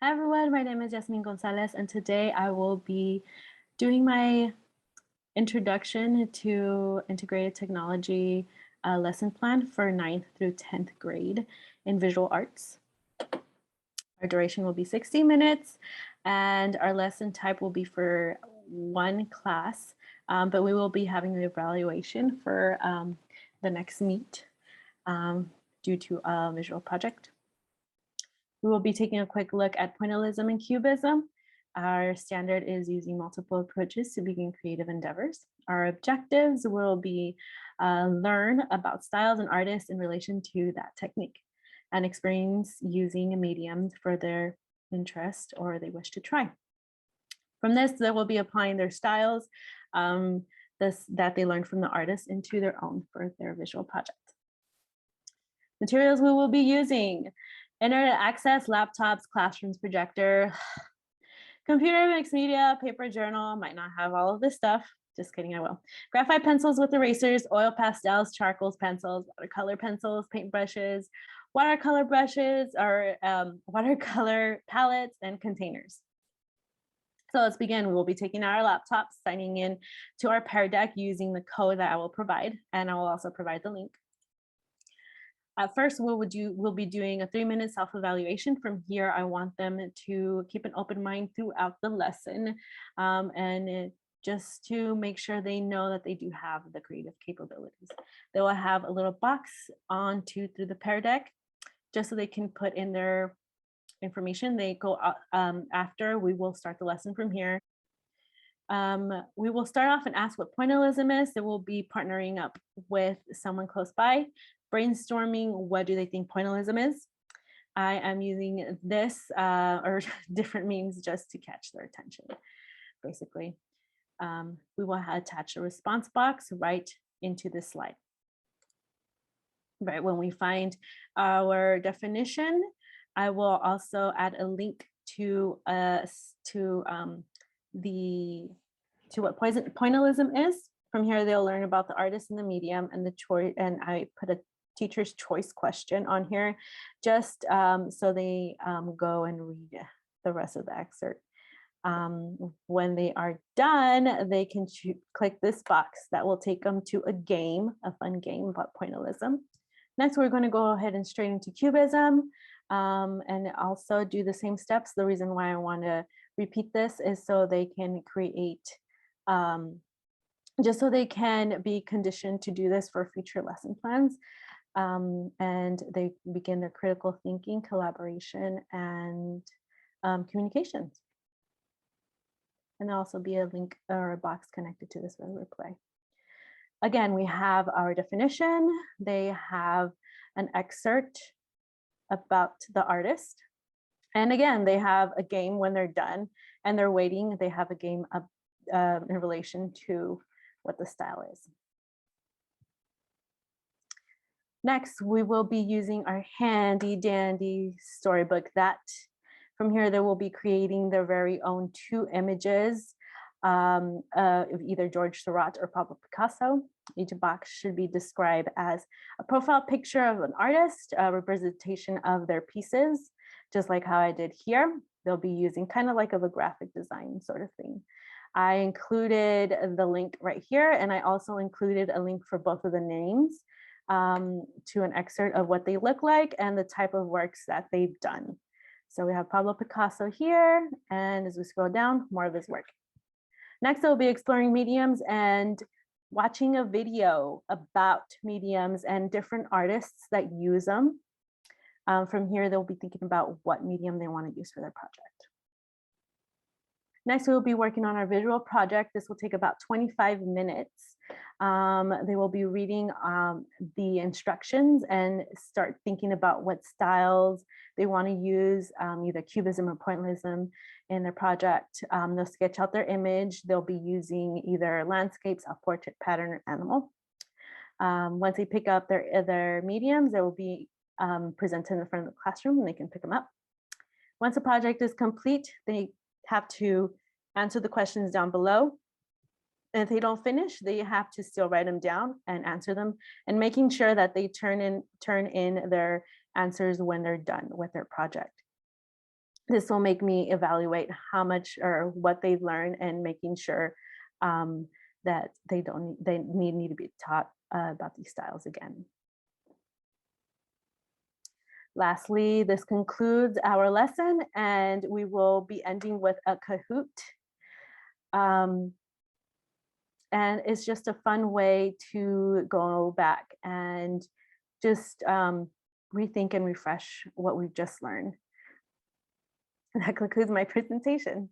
Hi everyone, my name is Yasmin Gonzalez, and today I will be doing my introduction to integrated technology lesson plan for 9th through 10th grade in visual arts. Our duration will be 60 minutes and our lesson type will be for one class, but we will be having the evaluation for the next meet due to a visual project. We will be taking a quick look at pointillism and cubism. Our standard is using multiple approaches to begin creative endeavors. Our objectives will be learn about styles and artists in relation to that technique and experience using a medium for their interest or they wish to try. From this, they will be applying their styles that they learned from the artist into their own for their visual project. Materials we will be using: internet access, laptops, classrooms, projector, computer, mixed media, paper journal. Might not have all of this stuff. Just kidding, I will. Graphite pencils with erasers, oil pastels, charcoals, pencils, watercolor pencils, paint brushes, watercolor brushes, or watercolor palettes and containers. So let's begin. We will be taking our laptops, signing in to our Pear Deck using the code that I will provide, and I will also provide the link. At first, we'll be doing a 3-minute self-evaluation. From here, I want them to keep an open mind throughout the lesson just to make sure they know that they do have the creative capabilities. They will have a little box through the Pear Deck just so they can put in their information. They go after we will start the lesson from here. We will start off and ask what pointillism is. They will be partnering up with someone close by, brainstorming what do they think pointillism is. I am using this or different memes just to catch their attention, basically. We will attach a response box right into this slide. Right when we find our definition, I will also add a link to what pointillism is. From here, they'll learn about the artist and the medium and the choice. And I put a teacher's choice question on here just so they go and read the rest of the excerpt. When they are done, they can click this box that will take them to a fun game about pointillism. Next, we're going to go ahead and straight into cubism and also do the same steps. The reason why I want to repeat this is so they can create, just so they can be conditioned to do this for future lesson plans. And they begin their critical thinking, collaboration, and communications. And there'll also be a link or a box connected to this replay. Again, we have our definition. They have an excerpt about the artist. And again, they have a game when they're done and they're waiting. They have a game in relation to what the style is. Next, we will be using our handy dandy storybook. From here, they will be creating their very own 2 images of either George Seurat or Pablo Picasso. Each box should be described as a profile picture of an artist, a representation of their pieces, just like how I did here. They'll be using kind of like a graphic design sort of thing. I included the link right here, and I also included a link for both of the names to an excerpt of what they look like and the type of works that they've done. So we have Pablo Picasso here, and as we scroll down, more of his work. Next, we'll be exploring mediums and watching a video about mediums and different artists that use them. From here, they'll be thinking about what medium they want to use for their project. Next, we'll be working on our visual project. This will take about 25 minutes. They will be reading the instructions and start thinking about what styles they want to use, either cubism or pointillism in their project. They'll sketch out their image. They'll be using either landscapes, a portrait, pattern, or animal. Once they pick up their mediums, they will be presented in the front of the classroom and they can pick them up. Once the project is complete, they have to answer the questions down below. And if they don't finish, they have to still write them down and answer them, and making sure that they turn in their answers when they're done with their project. This will make me evaluate how much or what they've learned and making sure um, that they need to be taught about these styles again. Lastly, this concludes our lesson, and we will be ending with a Kahoot. Um, and it's just a fun way to go back and just rethink and refresh what we've just learned. That concludes my presentation.